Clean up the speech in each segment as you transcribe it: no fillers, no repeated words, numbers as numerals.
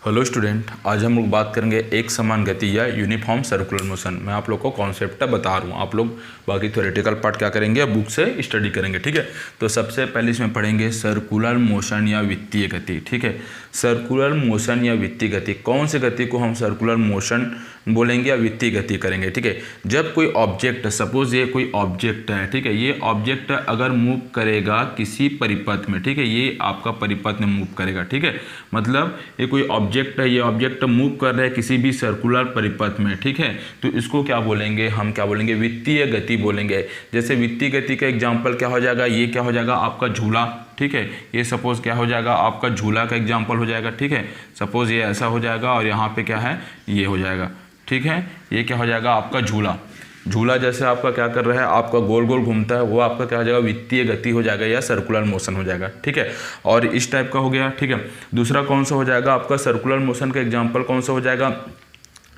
Hello student, आज हम लोग बात करेंगे एक समान गति या यूनिफॉर्म सर्कुलर मोशन। मैं आप लोग को कॉन्सेप्ट बता रहा हूँ, आप लोग बाकी थ्योरेटिकल पार्ट क्या करेंगे, बुक से स्टडी करेंगे। ठीक है, तो सबसे पहले इसमें पढ़ेंगे सर्कुलर मोशन या वित्तीय गति। ठीक है, सर्कुलर मोशन या वित्तीय गति, कौन सी गति को हम सर्कुलर मोशन बोलेंगे या वित्तीय गति करेंगे। ठीक है, जब कोई ऑब्जेक्ट, सपोज ये कोई ऑब्जेक्ट है, ठीक है, ये ऑब्जेक्ट अगर मूव करेगा किसी परिपथ में, ठीक है, ये आपका परिपथ में मूव करेगा। ठीक है, मतलब ये कोई ऑब्जेक्ट है, ये ऑब्जेक्ट मूव कर रहा है किसी भी सर्कुलर परिपथ में। ठीक है, तो इसको क्या बोलेंगे, हम क्या बोलेंगे, वित्तीय गति बोलेंगे। जैसे वित्तीय गति का एग्जांपल क्या हो जाएगा, ये क्या हो जाएगा आपका झूला। ठीक है, ये सपोज क्या हो जाएगा आपका झूला का एग्जांपल हो जाएगा। ठीक है, सपोज ये ऐसा हो जाएगा और यहाँ पे क्या है, ये हो जाएगा। ठीक है, ये क्या हो जाएगा आपका झूला। झूला जैसे आपका क्या कर रहा है, आपका गोल गोल घूमता है, वो आपका क्या हो जाएगा, वित्तीय गति हो जाएगा या सर्कुलर मोशन हो जाएगा। ठीक है, और इस टाइप का हो गया। ठीक है, दूसरा कौन सा हो जाएगा आपका सर्कुलर मोशन का एग्जांपल कौन सा हो जाएगा।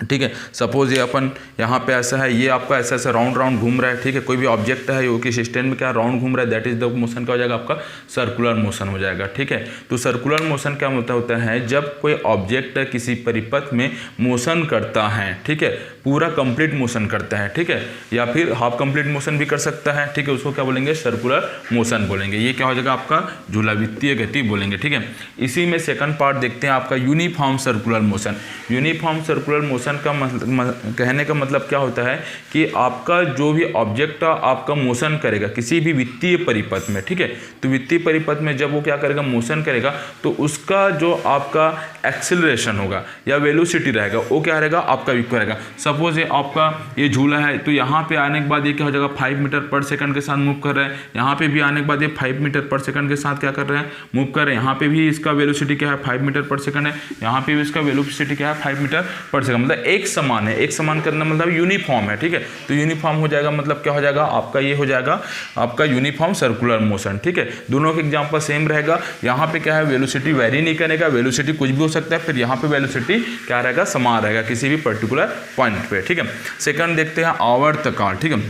ठीक है, सपोज ये अपन यहाँ पे ऐसा है, ये आपका ऐसा ऐसा राउंड राउंड घूम रहा है। ठीक है, कोई भी ऑब्जेक्ट है वो किस स्टैंड में क्या राउंड घूम रहा है, दैट इज द मोशन क्या हो जाएगा आपका सर्कुलर मोशन हो जाएगा। ठीक है, तो सर्कुलर मोशन क्या होता है, जब कोई ऑब्जेक्ट किसी परिपथ में मोशन करता है, ठीक है, पूरा कंप्लीट मोशन करता है, ठीक है, या फिर हाफ कंप्लीट मोशन भी कर सकता है। ठीक है, उसको क्या बोलेंगे, सर्कुलर मोशन बोलेंगे। ये क्या हो जाएगा आपका झूला, वित्तीय गति बोलेंगे। ठीक है, इसी में सेकंड पार्ट देखते हैं आपका uniform circular motion. Uniform circular motion का कहने का मतलब क्या होता है कि आपका जो भी ऑब्जेक्ट आपका मोशन करेगा किसी भी वित्तीय परिपथ में। ठीक है, तो वित्तीय परिपथ में जब वो क्या करेगा, मोशन करेगा, तो उसका जो आपका एक्सेलरेशन होगा या वेलोसिटी रहेगा वो क्या रहेगा आपका इक्वल रहेगा। सपोज ये आपका ये झूला है, तो यहाँ पे आने के बाद ये क्या हो जाएगा 5 मीटर पर सेकंड के साथ मूव कर रहा है। यहाँ पे भी आने के बाद ये 5 मीटर पर सेकंड के साथ क्या कर रहे हैं, मूव कर रहे हैं। यहाँ पे भी इसका वेलोसिटी क्या है, 5 मीटर पर सेकंड है। यहाँ पे भी इसका वेलोसिटी क्या है, 5 मीटर पर सेकंड। मतलब एक समान है, एक समान करना मतलब यूनिफॉर्म है। ठीक है, तो यूनिफॉर्म हो जाएगा मतलब क्या हो जाएगा आपका, ये हो जाएगा आपका यूनिफॉर्म सर्कुलर मोशन। ठीक है, दोनों के एग्जांपल सेम रहेगा। यहाँ पे क्या है, वेलोसिटी वेरी नहीं करेगा, वेलोसिटी कुछ भी हो सकता है, फिर यहाँ पे वेलोसिटी क्या रहेगा, समान रहेगा किसी भी पर्टिकुलर पॉइंट पे। ठीक है, सेकंड देखते हैं आवर्तकाल। ठीक है,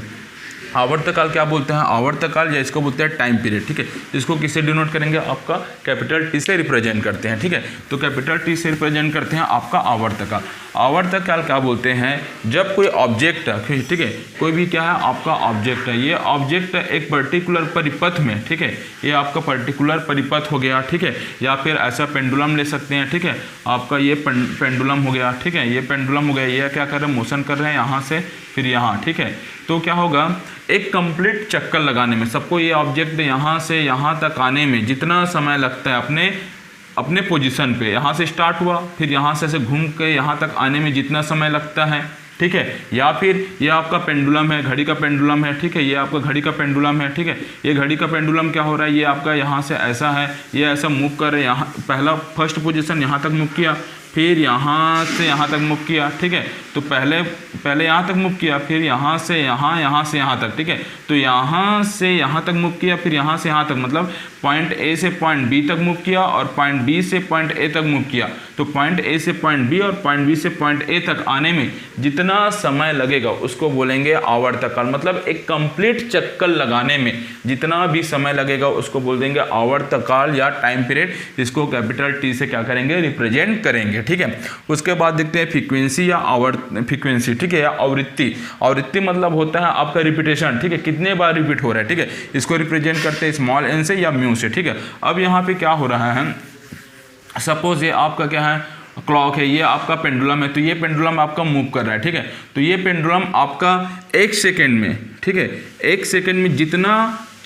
आवर्तकाल क्या बोलते हैं, आवर्तकाल या इसको बोलते हैं टाइम पीरियड। ठीक है, इसको किससे डिनोट करेंगे, आपका कैपिटल टी से रिप्रेजेंट करते हैं। ठीक है, तो कैपिटल टी से रिप्रेजेंट करते हैं आपका आवर्तकाल। आवर्तकाल क्या बोलते हैं, जब कोई ऑब्जेक्ट है, ठीक है, कोई भी क्या है आपका ऑब्जेक्ट है, ये ऑब्जेक्ट एक पर्टिकुलर परिपथ में, ठीक है, ये आपका पर्टिकुलर परिपथ हो गया। ठीक है, या फिर ऐसा पेंडुलम ले सकते हैं। ठीक है, आपका ये पेंडुलम हो गया। ठीक है, ये पेंडुलम हो गया, ये क्या कर रहे हैं, मोशन कर रहे हैं यहाँ से फिर यहाँ। ठीक है, तो क्या होगा, एक कंप्लीट चक्कर लगाने में सबको ये ऑब्जेक्ट यहाँ से यहाँ तक आने में जितना समय लगता है अपने पोजीशन पे, यहाँ से स्टार्ट हुआ फिर यहाँ से ऐसे घूम के यहाँ तक आने में जितना समय लगता है। ठीक है, या फिर ये आपका पेंडुलम है, घड़ी का पेंडुलम है। ठीक है, ये आपका घड़ी का पेंडुलम है। ठीक है, ये घड़ी का पेंडुलम क्या हो रहा है, ये आपका यहाँ से ऐसा है, ये ऐसा मूव कर रहे हैं, यहाँ पहला फर्स्ट पोजीशन यहाँ तक मूव किया, फिर यहाँ से यहाँ तक मूव किया। ठीक है, तो पहले यहाँ तक मूव किया, फिर यहाँ से यहाँ से यहाँ तक। ठीक है, तो यहाँ से यहाँ तक मूव किया, फिर यहाँ से यहाँ तक, मतलब पॉइंट ए से पॉइंट बी तक मूव किया और पॉइंट बी से पॉइंट ए तक मूव किया। तो पॉइंट ए से पॉइंट बी और पॉइंट बी से पॉइंट ए तक आने में जितना समय लगेगा उसको बोलेंगे आवर्तकाल। मतलब एक कंप्लीट चक्कर लगाने में जितना भी समय लगेगा उसको बोल देंगे आवर्तकाल या टाइम पीरियड। इसको कैपिटल टी से क्या करेंगे, रिप्रेजेंट करेंगे। ठीक है, उसके बाद देखते हैं फ्रीक्वेंसी या फ्रीक्वेंसी। ठीक है, या आवृत्ति। आवृत्ति मतलब होता है आपका रिपीटेशन। ठीक है, कितने बार रिपीट हो रहा है। ठीक है, इसको रिप्रेजेंट करते हैं स्मॉल एन से या म्यू से। ठीक है, अब यहाँ पे क्या हो रहा है, सपोज ये आपका क्या है, क्लॉक है, ये आपका पेंडुलम है, तो ये पेंडुलम आपका मूव कर रहा है। ठीक है, तो ये पेंडुलम आपका 1 सेकेंड में, ठीक है, 1 सेकेंड में जितना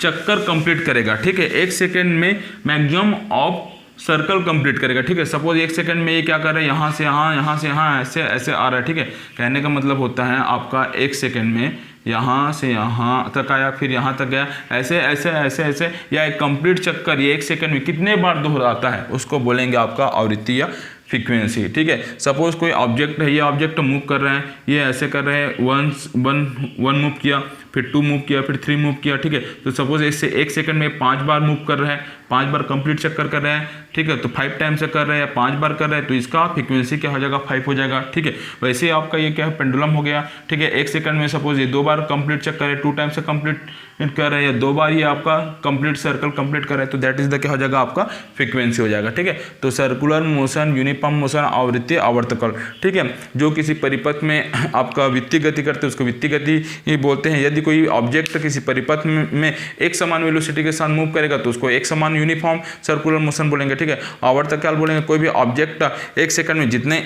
चक्कर कंप्लीट करेगा, ठीक है, 1 सेकेंड में मैक्सिमम ऑफ सर्कल कंप्लीट करेगा। ठीक है, सपोज 1 सेकंड में ये क्या कर रहा है, यहाँ से यहाँ, यहाँ से यहाँ, ऐसे ऐसे आ रहा है। ठीक है, कहने का मतलब होता है आपका 1 सेकंड में यहाँ से यहाँ तक आया, फिर यहाँ तक गया, ऐसे ऐसे ऐसे ऐसे, या एक कंप्लीट चक्कर ये 1 सेकंड में कितने बार दोहराता है उसको बोलेंगे आपका आवृत्ति या फ्रीक्वेंसी। ठीक है, सपोज कोई ऑब्जेक्ट है, ये ऑब्जेक्ट मूव कर रहे हैं, ये ऐसे कर रहे हैं, वन मूव किया, फिर 2 मूव किया, फिर 3 मूव किया, ठीक है। तो सपोज इससे 1 सेकंड में 5 बार मूव कर रहा है, 5 बार कंप्लीट चक्कर कर रहा है, ठीक है। तो 5 टाइम से कर रहे हैं या 5 बार कर रहे हैं, तो इसका फ्रीक्वेंसी क्या हो जाएगा, 5 हो जाएगा, ठीक है। वैसे ही आपका ये क्या है, पेंडुलम हो गया, ठीक है। 1 सेकंड में सपोज ये 2 बार कंप्लीट चक्कर है, 2 टाइम से कंप्लीट कर रहे हैं, या 2 बार ये आपका कंप्लीट सर्कल कंप्लीट कर रहे हैं, तो दैट इज द क्या हो जाएगा, आपका फ्रीक्वेंसी हो जाएगा, ठीक है। तो सर्कुलर मोशन, यूनिफॉर्म मोशन, आवृत्ति, आवर्तकाल, ठीक है। जो किसी परिपथ में आपका वित्तीय गति करते हैं उसको वित्तीय गति बोलते हैं। यदि कोई ऑब्जेक्ट किसी परिपथ में एक समान वेलोसिटी के साथ मूव करेगा तो उसको एक समान यूनिफॉर्म सर्कुलर मोशन बोलेंगे, ठीक है। आवर्तकाल बोलेंगे कोई भी ऑब्जेक्ट 1 सेकंड में जितने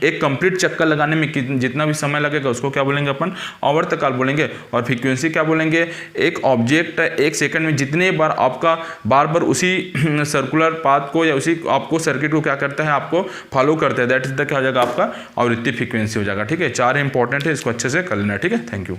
एक कंप्लीट चक्कर लगाने में जितना भी समय लगेगा उसको क्या बोलेंगे, अपन आवर्तकाल बोलेंगे। और फ्रीक्वेंसी क्या बोलेंगे, एक ऑब्जेक्ट 1 सेकंड में जितने बार आपका बार बार उसी सर्कुलर पाथ को या उसी आपको सर्किट को क्या करता है, आपको फॉलो करता है, दैट इज द क्या हो जाएगा, आपका आवृत्ति फ्रीक्वेंसी हो जाएगा, ठीक है। 4 इंपॉर्टेंट है, इसको अच्छे से कर लेना, ठीक है। Thank you.